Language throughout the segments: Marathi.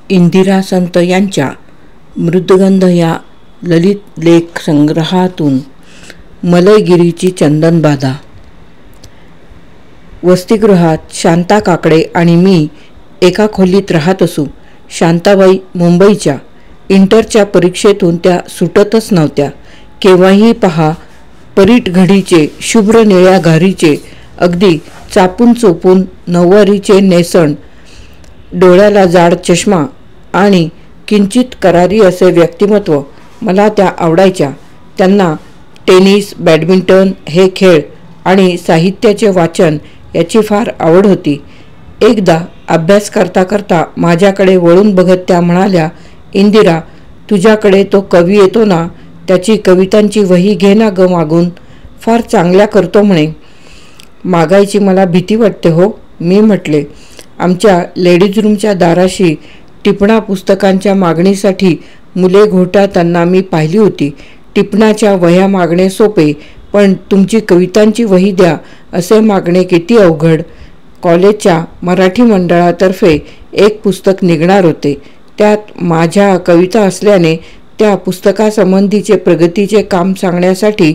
इंदिरा संत यांच्या मृदगंध या ललित लेख संग्रहातून मलयगिरीची चंदनबाधा. वसतिगृहात शांता काकडे आणि मी एका खोलीत राहत असू. शांताबाई मुंबईच्या इंटरच्या परीक्षेतून त्या सुटतच नव्हत्या. केव्हाही पहा परीट घडीचे, शुभ्र निळ्या घारीचे, अगदी चापून चोपून नऊवारीचे नेसण, डोळ्याला जाड चष्मा आणि किंचित करारी असे व्यक्तिमत्व मला त्या आवडायच्या. त्यांना टेनिस, बॅडमिंटन हे खेळ आणि साहित्याचे वाचन याची फार आवड होती. एकदा अभ्यास करता करता माझ्याकडे वळून बघत त्या म्हणाल्या, इंदिरा, तुझ्याकडे तो कवी येतो ना, त्याची कवितांची वही घे ना ग मागून, फार चांगल्या करतो म्हणे. मागायची मला भीती वाटते हो, मी म्हटले. आमच्या लेडीज रूमच्या दाराशी टिपणा पुस्तकांच्या मागणीसाठी मुले घोटाळताना मी पाहिली होती. टिपणाच्या वह्या मागणे सोपे, पण तुमची कवितांची वही द्या असे मागणे किती अवघड. कॉलेजच्या मराठी मंडळातर्फे एक पुस्तक निघणार होते. त्यात माझ्या कविता असल्याने त्या पुस्तकासंबंधीचे प्रगतीचे काम सांगण्यासाठी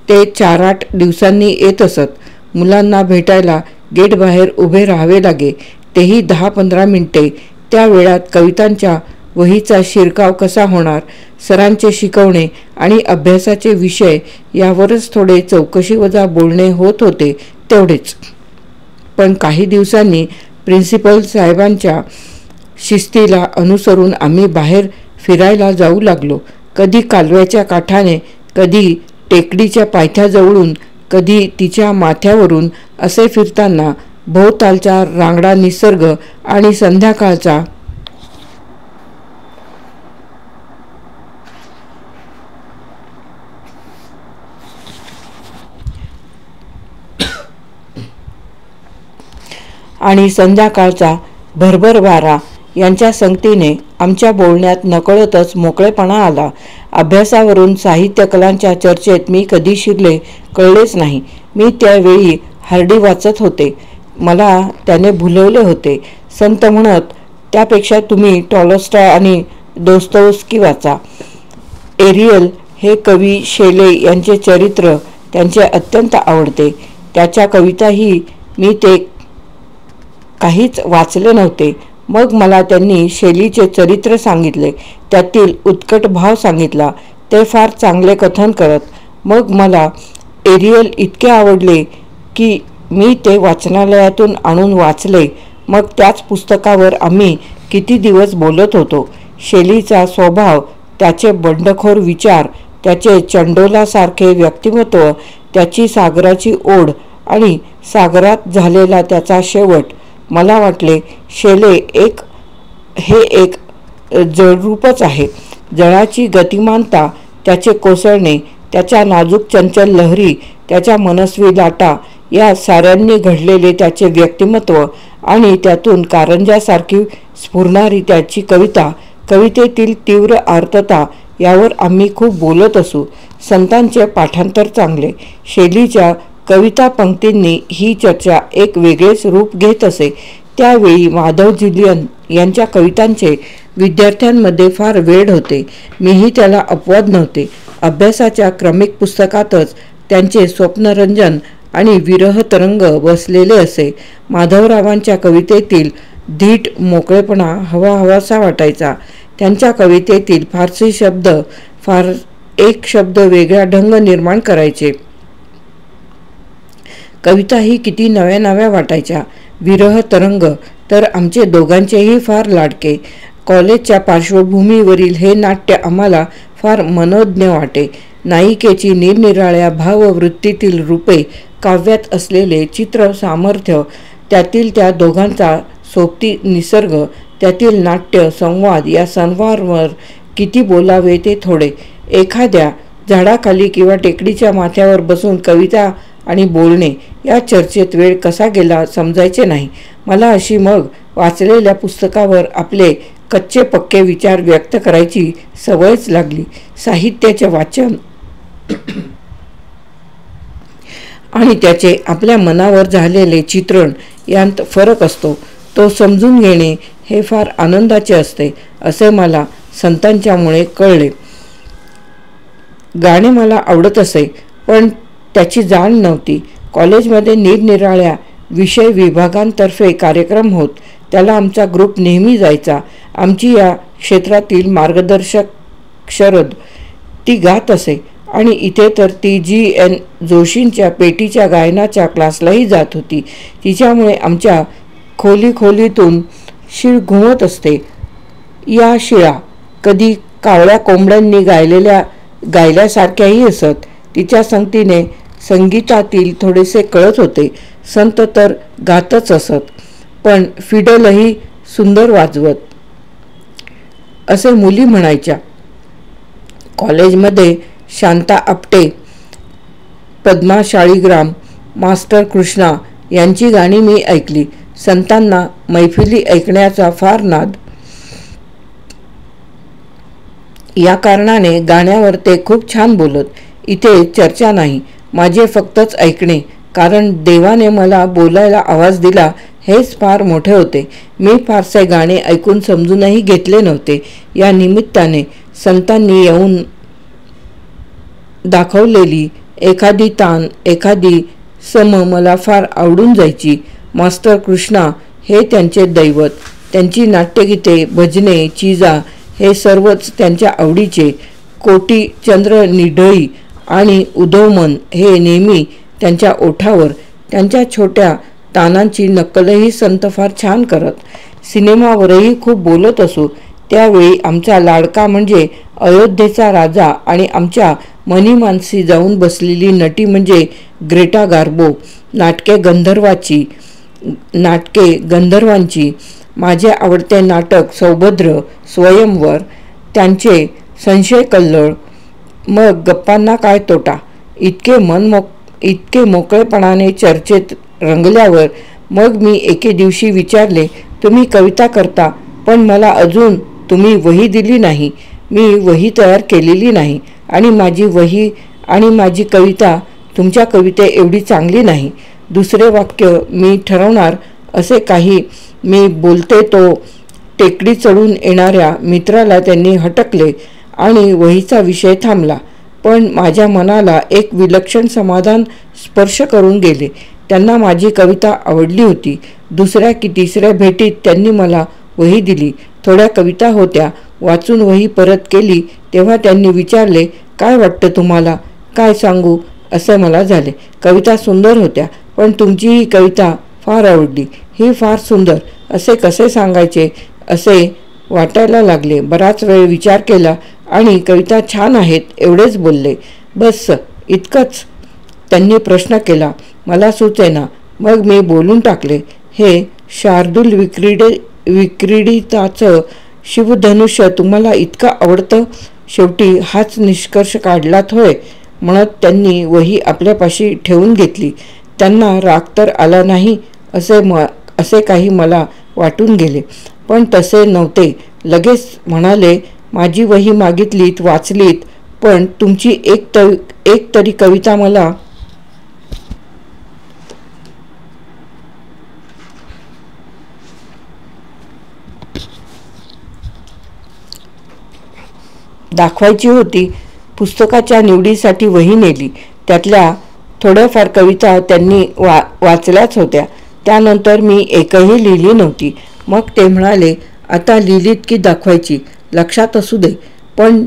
ते 4-8 दिवसांनी येत असत. मुलांना भेटायला गेट बाहेर उभे राहावे लागे, तेही 10-15 मिनिटे. त्या वेळात कवितांच्या वहीचा शिरकाव कसा होणार, सरांचे शिकवणे आणि अभ्यासाचे विषय यावरच थोडे चौकशीवजा बोलणे होत होते, तेवढेच. पण काही दिवसांनी प्रिन्सिपल साहेबांच्या शिस्तीला अनुसरून आम्ही बाहेर फिरायला जाऊ लागलो. कधी कालव्याच्या काठाने, कधी टेकडीच्या पायथ्याजवळून, कधी तिच्या माथ्यावरून असे फिरताना भोवतालचा रांगडा निसर्ग आणि संध्याकाळचा भरभर वारा यांच्या संगतीने आमच्या बोलण्यात नकळतच मोकळेपणा आला. अभ्यासावरून साहित्य कलांच्या चर्चेत मी कधी शिरले कळलेच नाही. मी त्यावेळी हार्डी वाचत होते. मला त्याने भुलवले होते. संत म्हणत, त्यापेक्षा तुम्ही टॉलस्टॉय आणि दोस्तोव्स्की वाचा. एरियल हे कवी शेले यांचे चरित्र त्यांचे अत्यंत आवडते. त्याच्या कविताही मी ते काहीच वाचले नव्हते. मग मला त्यांनी शेलीचे चरित्र सांगितले, त्यातील उत्कट भाव सांगितला. ते फार चांगले कथन करत. मग मला एरियल इतके आवडले की मी ते वाचनालयातून आणून वाचले. मग त्याच पुस्तकावर आम्ही किती दिवस बोलत होतो. शेलीचा स्वभाव, त्याचे बंडखोर विचार, त्याचे चंडोलासारखे व्यक्तिमत्व, त्याची सागराची ओढ आणि सागरात झालेला त्याचा शेवट. मला वाटले शेले हे एक जळरूपच आहे. जळाची गतिमानता, त्याचे कोसळणे, त्याच्या नाजूक चंचल लहरी, त्याच्या मनस्वी लाटा, या साऱ्यांनी घडलेले त्याचे व्यक्तिमत्व आणि त्यातून कारंजासारखी स्फुरणारी त्याची कविता, कवितेतील तीव्र आर्तता यावर आम्ही खूप बोलत असू. संतांचे पाठांतर चांगले. शेलीच्या कविता पंक्तींनी ही चर्चा एक वेगळेच रूप घेत असे. त्यावेळी माधव जुलियन यांच्या कवितांचे विद्यार्थ्यांमध्ये फार वेड होते. मीही त्याला अपवाद नव्हते. अभ्यासाच्या क्रमिक पुस्तकातच त्यांचे स्वप्नरंजन आणि विरह तरंग बसलेले असे. माधवरावांच्या कवितेतील धीट मोकळेपणा हवाहवासा वाटायचा. त्यांच्या कवितेतील फारसी शब्द फार एक शब्द वेगळा ढंग निर्माण करायचे. कविताही किती नव्या नव्या वाटायच्या. विरह तरंग तर आमचे दोघांचेही फार लाडके. कॉलेजच्या पार्श्वभूमीवरील हे नाट्य आम्हाला फार मनोज्ञ वाटे. नायिकेची निरनिराळ्या भाववृत्तीतील रूपे, काव्यात असलेले चित्र सामर्थ्य, त्यातील त्या दोघांचा सोबती निसर्ग, त्यातील नाट्य संवाद, या सर्वांवर किती बोलावे ते थोडे. एखाद्या झाडाखाली किंवा टेकडीच्या माथ्यावर बसून कविता आणि बोलणे या चर्चेत वेळ कसा गेला समजायचे नाही. मला अशी मग वाचलेल्या पुस्तकावर आपले कच्चे पक्के विचार व्यक्त करायची सवयच लागली. साहित्याचे वाचन आणि त्याचे आपल्या मनावर झालेले चित्रण यांत फरक असतो. तो समजून घेणे हे फार आनंदाचे असते असे मला संतांच्यामुळे कळले. गाणे मला आवडत असे, पण त्याची जाण नव्हती. कॉलेजमध्ये निरनिराळ्या विषय विभागांतर्फे कार्यक्रम होत. त्याला आमचा ग्रुप नेहमी जायचा. आमची या क्षेत्रातील मार्गदर्शक शरद ती गात असे आणि इथे तर ती G.N. जोशींच्या पेटीच्या गायनाच्या क्लासलाही जात होती. तिच्यामुळे आमच्या खोलीतून शीळ घुमत असते. या शिळा कधी कावळ्या कोंबड्यांनी गायल्यासारख्याही असत. तिच्या संगतीने संगीतातील थोडेसे कळत होते. संत तर गातच असत, पण फिडलही सुंदर वाजवत असे मुली म्हणायच्या. कॉलेजमध्ये शांता आपटे, पद्मा शाळीग्राम, मास्टर कृष्णा यांची गाणी मी ऐकली. संतांना मैफिली ऐकण्याचा फार नाद. या कारणाने गाण्यावर ते खूप छान बोलत. इथे चर्चा नाही, माझे फक्तच ऐकणे, कारण देवाने मला बोलायला आवाज दिला हेच फार मोठे होते. मी फारसे गाणे ऐकून समजूनही घेतले नव्हते. या निमित्ताने संतांनी येऊन दाखवलेली एखादी तान, एखादी सम मला फार आवडून जायची. मास्टर कृष्णा हे त्यांचे दैवत. त्यांची नाट्यगीते, भजने, चीजा हे सर्वच त्यांच्या आवडीचे. कोटी चंद्र निढळी आणि उदोमन हे नेहमी त्यांच्या ओठावर. त्यांच्या छोट्या तानांची नक्कलही संत फार छान करत. सिनेमावरही खूप बोलत असू. त्यावेळी आमचा लाडका म्हणजे अयोध्येचा राजा आणि आमच्या मनीमानसी जाऊन बसलेली नटी म्हणजे ग्रेटा गार्बो. नाटके गंधर्वांची. माझे आवडते नाटक सौभद्र, स्वयंवर, त्यांचे संशय कल्लोळ. मग गप्पांना काय तोटा. इतके मोकळेपणाने चर्चेत रंगल्यावर मग मी एके दिवशी विचारले, तुम्ही कविता करता, पण मला अजून तुम्ही वही दिली नाही. मी वही तयार केलेली नाही आणि माझी वही आणि माझी कविता तुमच्या कविते एवढी चांगली नाही. दुसरे वाक्य मी ठरवणार असे काही मी बोलते तो टेकडी चढून येणाऱ्या मित्राला त्यांनी हटकले आणि वहीचा विषय थांबला. पण माझ्या मनाला एक विलक्षण समाधान स्पर्श करून गेले. त्यांना माझी कविता आवडली होती. दुसऱ्या की तिसऱ्या भेटीत त्यांनी मला वही दिली. थोड्या कविता होत्या. वाचून वही परत केली तेव्हा त्यांनी विचारले, काय वाटतं तुम्हाला? काय सांगू असे मला झाले. कविता सुंदर होत्या, पण तुमची ही कविता फार आवडली. ही फार सुंदर असे कसे सांगायचे असे वाटायला लागले. बराच वेळ विचार केला आणि कविता छान आहेत एवढेच बोलले. बस इतकंच? त्यांनी प्रश्न केला. मला सुचेना. मग मी बोलून टाकले. हे शार्दूल विक्रीडिताचं शिवधनुष्य तुम्हाला इतकं आवडतं? शेवटी हाच निष्कर्ष काढलात होय, म्हणत त्यांनी वही आपल्यापाशी ठेवून घेतली. त्यांना राग तर आला नाही असे काही मला वाटून गेले, पण तसे नव्हते. लगेच म्हणाले, माझी वही मागितलीत, वाचलीत, पण तुमची एक तरी कविता मला दाखवायची होती. पुस्तकाच्या निवडीसाठी वही नेली. त्यातल्या थोड्याफार कविता त्यांनी वाचल्याच होत्या. त्यानंतर मी एकही लिहिली नव्हती. मग ते म्हणाले, आता लिहिलीत की दाखवायची? लक्षात असू दे. पण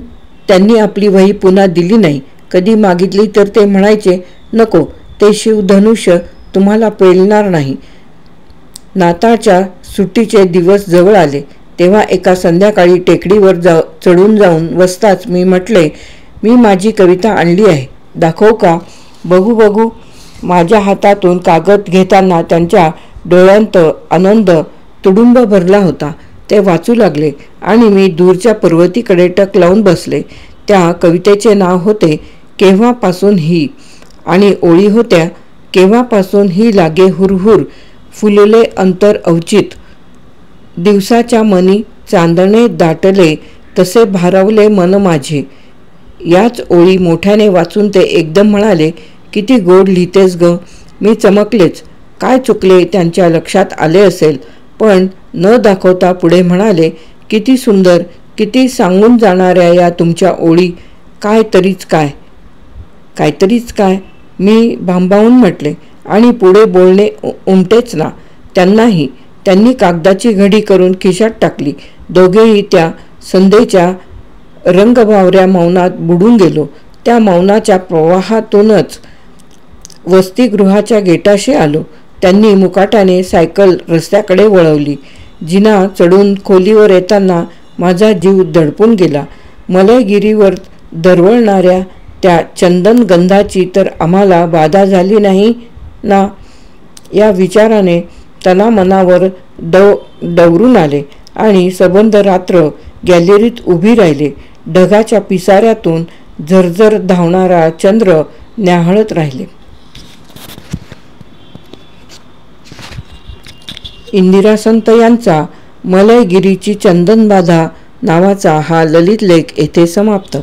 त्यांनी आपली वही पुन्हा दिली नाही. कधी मागितली तर ते म्हणायचे, नको, ते शिवधनुष्य तुम्हाला पेलणार नाही. नाताळच्या सुट्टीचे दिवस जवळ आले तेव्हा एका संध्याकाळी टेकडीवर चढून जाऊन बसताच मी म्हटले, मी माझी कविता आणली आहे, दाखवू का? बघू. माझ्या हातातून कागद घेताना त्यांच्या डोळ्यांत आनंद तुडुंब भरला होता. ते वाचू लागले आणि मी दूरच्या पर्वतीकडे टक लावून बसले. त्या कवितेचे नाव होते केव्हापासून ही आणि ओळी होत्या, केव्हापासून ही लागे हुरहुर, फुलले अंतर अवचित, दिवसाच्या मनी चांदणे दाटले, तसे भारावले मन माझे. याच ओळी मोठ्याने वाचून ते एकदम म्हणाले, किती गोड लिहितेस ग. मी चमकलेच. काय चुकले त्यांच्या लक्षात आले असेल, पण न दाखवता पुढे म्हणाले, किती सुंदर, किती सांगून जाणाऱ्या या तुमच्या ओळी. काहीतरीच काय मी भांबावून म्हटले आणि पुढे बोलणे उमटेच ना त्यांनाही. त्यांनी कागदाची घडी करून खिशात टाकली. दोघेही त्या संध्येच्या रंगभावऱ्या मौनात बुडून गेलो. त्या मौनाच्या प्रवाहातूनच वसतिगृहाच्या गेटाशी आलो. त्यांनी मुकाट्याने सायकल रस्त्याकडे वळवली. जिना चढून खोलीवर येताना माझा जीव दडपून गेला. मलयगिरीवर दरवळणाऱ्या त्या चंदन गंधाची तर आम्हाला बाधा झाली नाही ना, या विचाराने तनामनावर डवरून आले आणि सबंध रात्र गॅलरीत उभी राहिले. ढगाच्या पिसाऱ्यातून झरझर धावणारा चंद्र न्याहाळत राहिले. इंदिरा संत यांचा मलयगिरीची चंदनबाधा नावाचा हा ललित लेख येथे समाप्त.